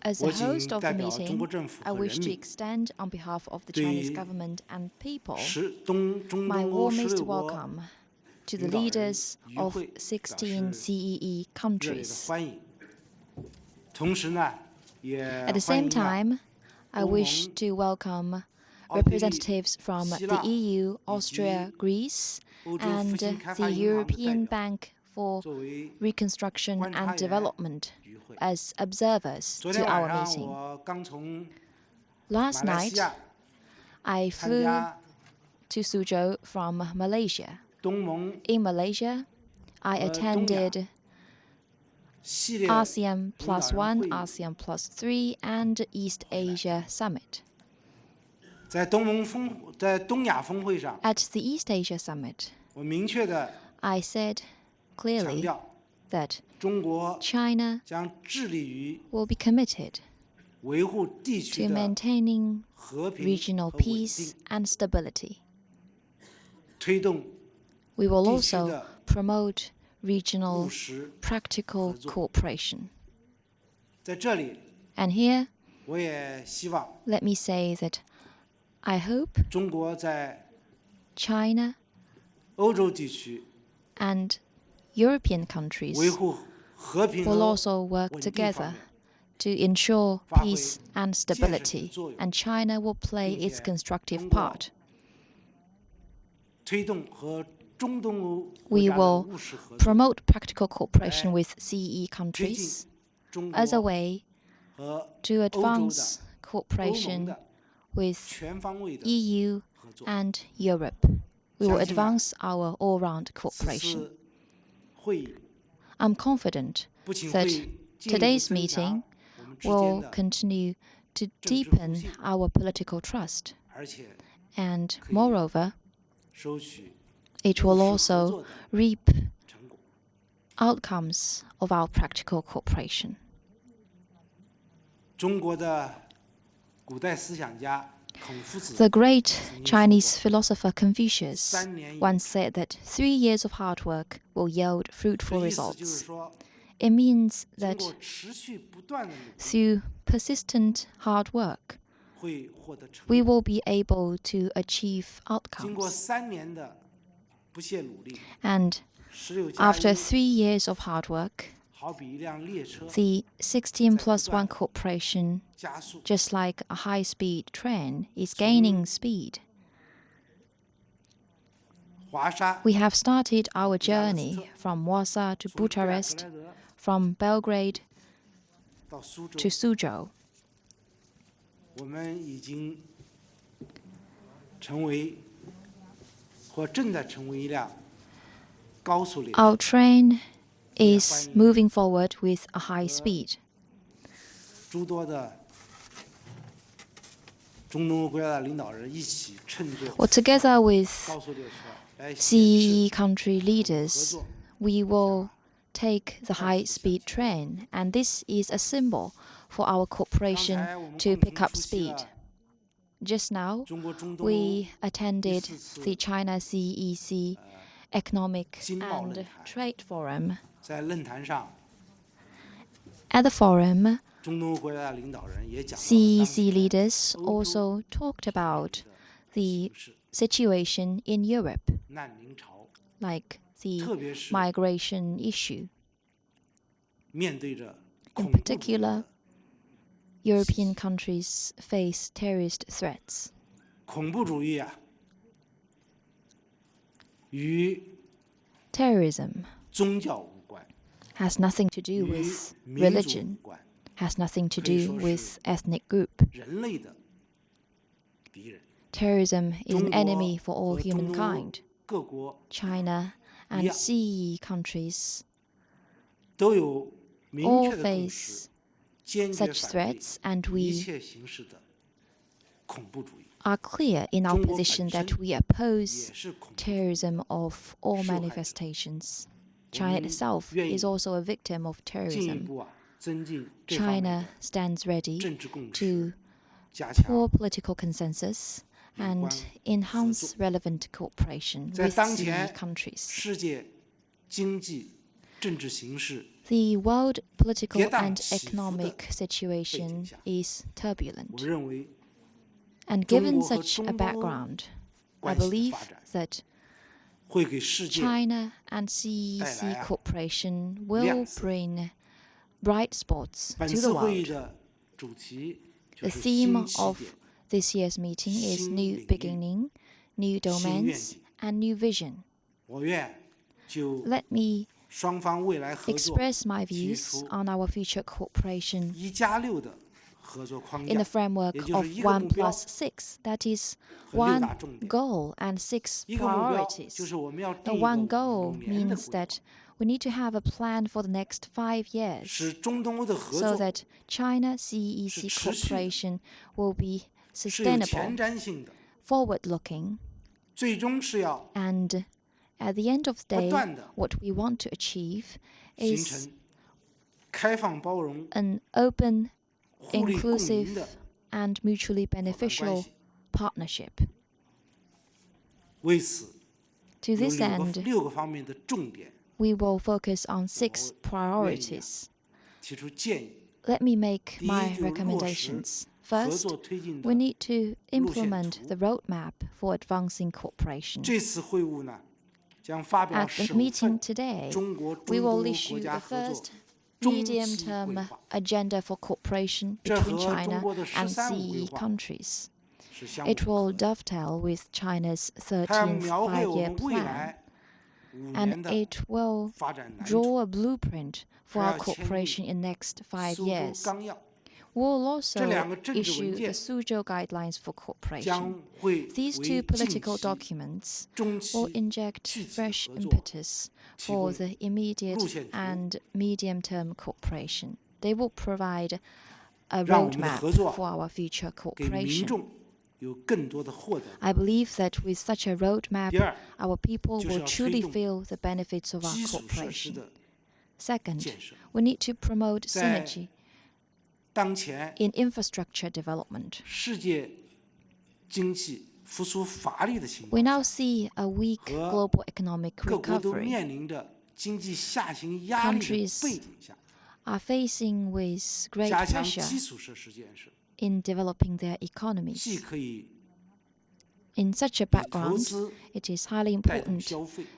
As the host of the meeting, I wish to extend on behalf of the Chinese government and people my warmest welcome to the leaders of 16 CEE countries. At the same time, I wish to welcome representatives from the EU, Austria, Greece, and the European Bank for Reconstruction and Development as observers to our meeting. Last night, I flew to Suzhou from Malaysia. In Malaysia, I attended ASEAN Plus 1, ASEAN Plus 3, and East Asia Summit. At the East Asia Summit, I said clearly that China will be committed to maintaining regional peace and stability. We will also promote regional practical cooperation. And here, let me say that I hope China and European countries will also work together to ensure peace and stability, and China will play its constructive part. We will promote practical cooperation with CEE countries as a way to advance cooperation with EU and Europe. We will advance our all-round cooperation. I'm confident that today's meeting will continue to deepen our political trust, and moreover, it will also reap outcomes of our practical cooperation. The great Chinese philosopher Confucius once said that 3 years of hard work will yield fruitful results. It means that through persistent hard work, we will be able to achieve outcomes. And after 3 years of hard work, the 16 plus 1 cooperation, just like a high-speed train, is gaining speed. We have started our journey from Warsaw to Bucharest, from Belgrade to Suzhou. Our train is moving forward with a high speed. Well, together with CEE country leaders, we will take the high-speed train, and this is a symbol for our cooperation to pick up speed. Just now, we attended the China-CEE Economic and Trade Forum. At the forum, CEC leaders also talked about the situation in Europe, like the migration issue. In particular, European countries face terrorist threats. Terrorism has nothing to do with religion, has nothing to do with ethnic group. Terrorism is an enemy for all humankind. China and CEE countries all face such threats, and we are clear in our position that we oppose terrorism of all manifestations. China itself is also a victim of terrorism. China stands ready to pour political consensus and enhance relevant cooperation with CEE countries. The world political and economic situation is turbulent. And given such a background, I believe that China and CEE cooperation will bring bright spots to the world. The theme of this year's meeting is New Beginning, New Domains, and New Vision. Let me express my views on our future cooperation in the framework of 1+6, that is, one goal and 6 priorities. The one goal means that we need to have a plan for the next 5 years so that China-CEE cooperation will be sustainable, forward-looking, and at the end of the day, what we want to achieve is an open, inclusive, and mutually beneficial partnership. To this end, we will focus on 6 priorities. Let me make my recommendations. First, we need to implement the roadmap for advancing cooperation. At the meeting today, we will issue the first medium-term agenda for cooperation between China and CEE countries. It will dovetail with China's 13th five-year plan, and it will draw a blueprint for our cooperation in the next 5 years. We'll also issue the Suzhou guidelines for cooperation. These 2 political documents will inject fresh impetus for the immediate and medium-term cooperation. They will provide a roadmap for our future cooperation. I believe that with such a roadmap, our people will truly feel the benefits of our cooperation. Second, we need to promote synergy in infrastructure development. We now see a weak global economic recovery. Countries are facing with great pressure in developing their economies. In such a background, it is highly important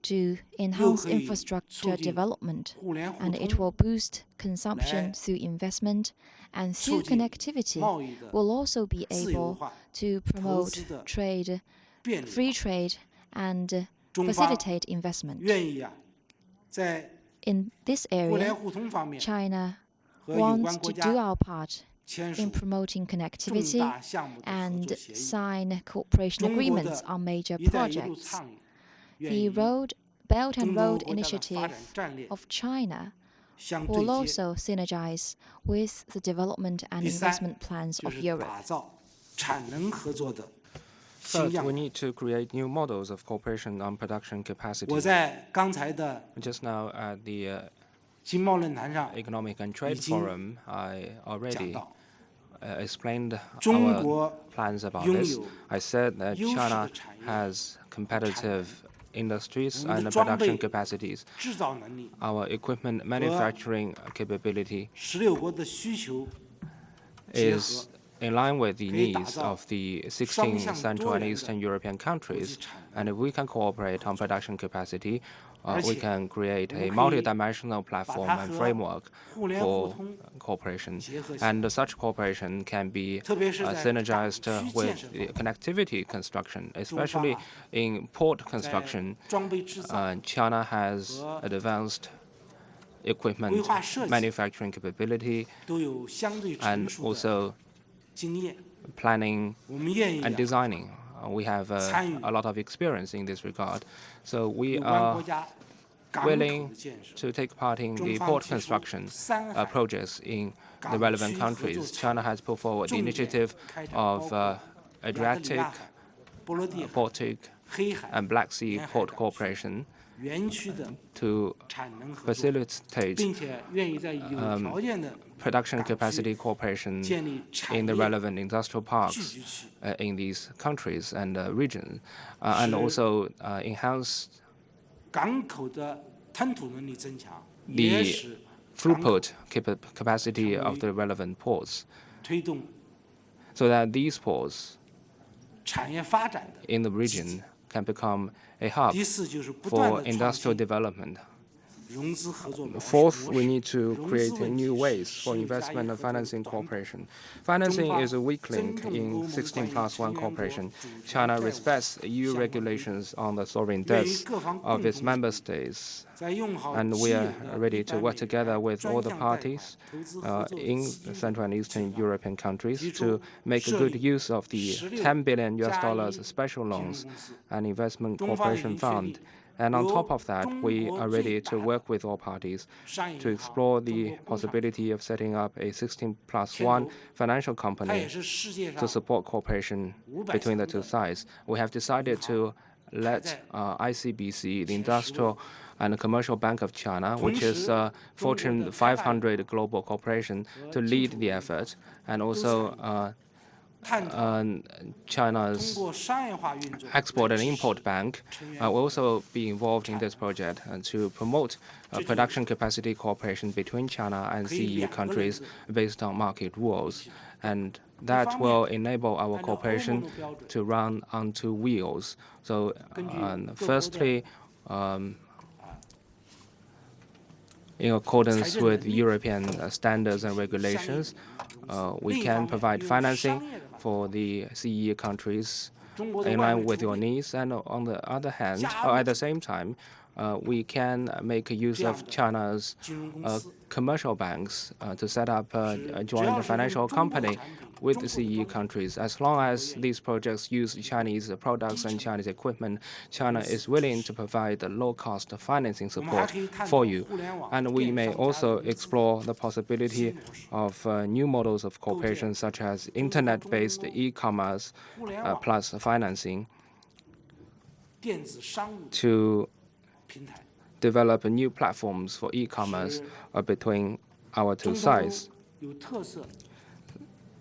to enhance infrastructure development, and it will boost consumption through investment, and through connectivity, will also be able to promote trade, free trade, and facilitate investment. In this area, China wants to do our part in promoting connectivity and sign cooperation agreements on major projects. The Belt and Road Initiative of China will also synergize with the development and investment plans of Europe. Third, we need to create new models of cooperation on production capacity. Just now at the Economic and Trade Forum, I already explained our plans about this. I said that China has competitive industries and production capacities. Our equipment manufacturing capability is in line with the needs of the 16 Central and Eastern European countries. And if we can cooperate on production capacity, we can create a multidimensional platform and framework for cooperation. And such cooperation can be synergized with the connectivity construction, especially in port construction. China has advanced equipment manufacturing capability and also planning and designing. We have a lot of experience in this regard. So we are willing to take part in the port construction projects in the relevant countries. China has put forward the initiative of Adriatic, Baltic, and Black Sea port cooperation to facilitate production capacity cooperation in the relevant industrial parks in these countries and regions, and also enhance the throughput capacity of the relevant ports, so that these ports in the region can become a hub for industrial development. Fourth, we need to create new ways for investment and financing cooperation. Financing is a weak link in 16+1 cooperation. China respects EU regulations on the sovereign debts of its member states, and we are ready to work together with all the parties in Central and Eastern European countries to make a good use of the $10 billion special loans and investment cooperation fund. And on top of that, we are ready to work with all parties to explore the possibility of setting up a 16+1 financial company to support cooperation between the two sides. We have decided to let ICBC, the Industrial and Commercial Bank of China, which is Fortune 500 global corporation, to lead the effort, and also China's Export and Import Bank will also be involved in this project to promote production capacity cooperation between China and CEE countries based on market rules. And that will enable our cooperation to run on two wheels. So, firstly, in accordance with European standards and regulations, we can provide financing for the CEE countries in line with your needs. And on the other hand, or at the same time, we can make use of China's commercial banks to set up a joint financial company with the CEE countries. As long as these projects use Chinese products and Chinese equipment, China is willing to provide low-cost financing support for you. And we may also explore the possibility of new models of cooperation, such as internet-based e-commerce plus financing, to develop new platforms for e-commerce between our two sides.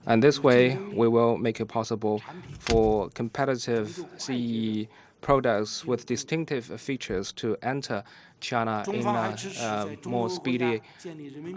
And this way, we will make it possible for competitive CEE products with distinctive features to enter China in a more speedy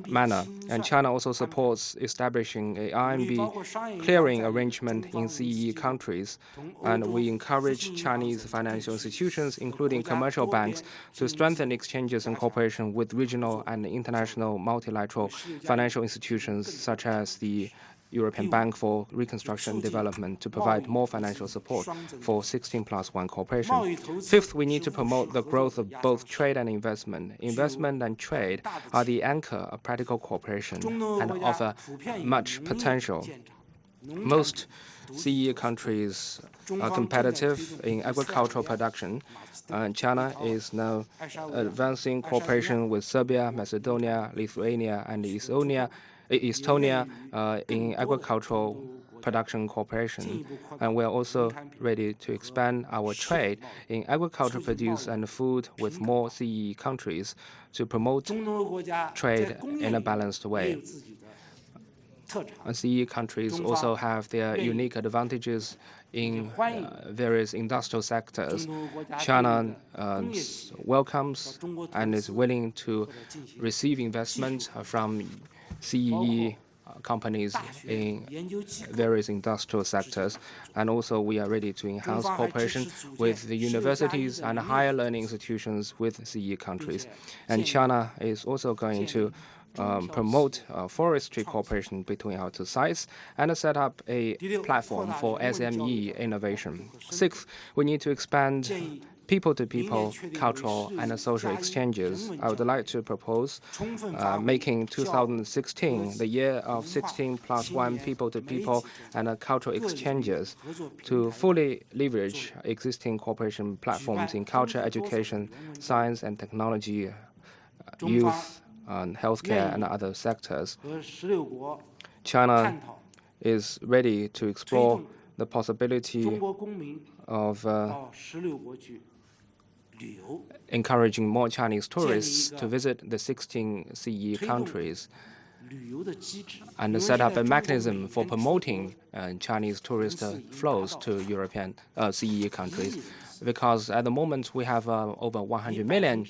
manner. And China also supports establishing a RMB clearing arrangement in CEE countries. And we encourage Chinese financial institutions, including commercial banks, to strengthen exchanges and cooperation with regional and international multilateral financial institutions, such as the European Bank for Reconstruction and Development, to provide more financial support for 16+1 cooperation. Fifth, we need to promote the growth of both trade and investment. Investment and trade are the anchor of practical cooperation and offer much potential. Most CEE countries are competitive in agricultural production. China is now advancing cooperation with Serbia, Macedonia, Lithuania, and Estonia in agricultural production cooperation. And we are also ready to expand our trade in agricultural produce and food with more CEE countries to promote trade in a balanced way. CEE countries also have their unique advantages in various industrial sectors. China welcomes and is willing to receive investment from CEE companies in various industrial sectors. And also, we are ready to enhance cooperation with the universities and higher learning institutions with CEE countries. And China is also going to promote forestry cooperation between our two sides and set up a platform for SME innovation. Sixth, we need to expand people-to-people cultural and social exchanges. I would like to propose making 2016 the year of 16+1 people-to-people and cultural exchanges to fully leverage existing cooperation platforms in culture, education, science and technology, youth, healthcare, and other sectors. China is ready to explore the possibility of encouraging more Chinese tourists to visit the 16 CEE countries and set up a mechanism for promoting Chinese tourist flows to European CEE countries. because at the moment we have over 100 million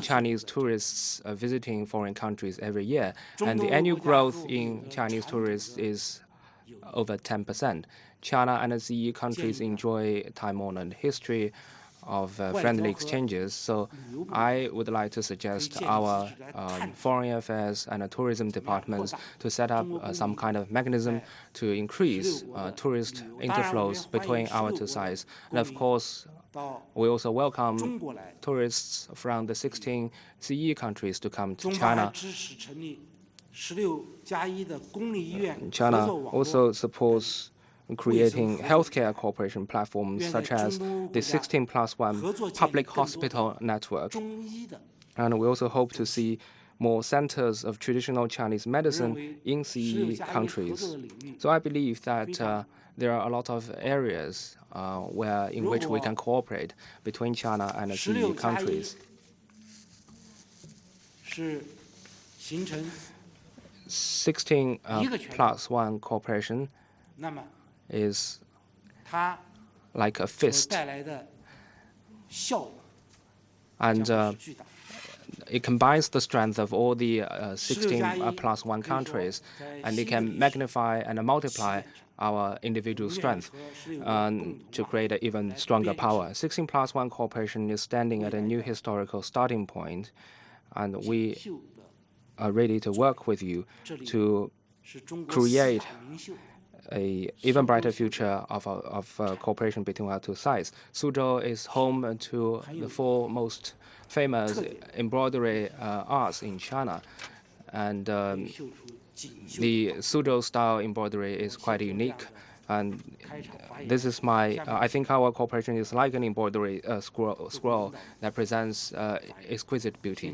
Chinese tourists visiting foreign countries every year, and the annual growth in Chinese tourists is over 10%. China and the CEE countries enjoy time-honored history of friendly exchanges. So I would like to suggest our foreign affairs and tourism departments to set up some kind of mechanism to increase tourist interflows between our two sides. And of course, we also welcome tourists from the 16 CEE countries to come to China. China also supports creating healthcare cooperation platforms such as the 16+1 public hospital network. And we also hope to see more centers of traditional Chinese medicine in CEE countries. So I believe that there are a lot of areas in which we can cooperate between China and the CEE countries. 16+1 cooperation is like a fist, and it combines the strength of all the 16+1 countries, and it can magnify and multiply our individual strength to create an even stronger power. 16+1 cooperation is standing at a new historical starting point, and we are ready to work with you to create an even brighter future of cooperation between our two sides. Suzhou is home to the 4 most famous embroidery arts in China, and the Suzhou style embroidery is quite unique. And this is I think our cooperation is like an embroidery scroll that presents exquisite beauty.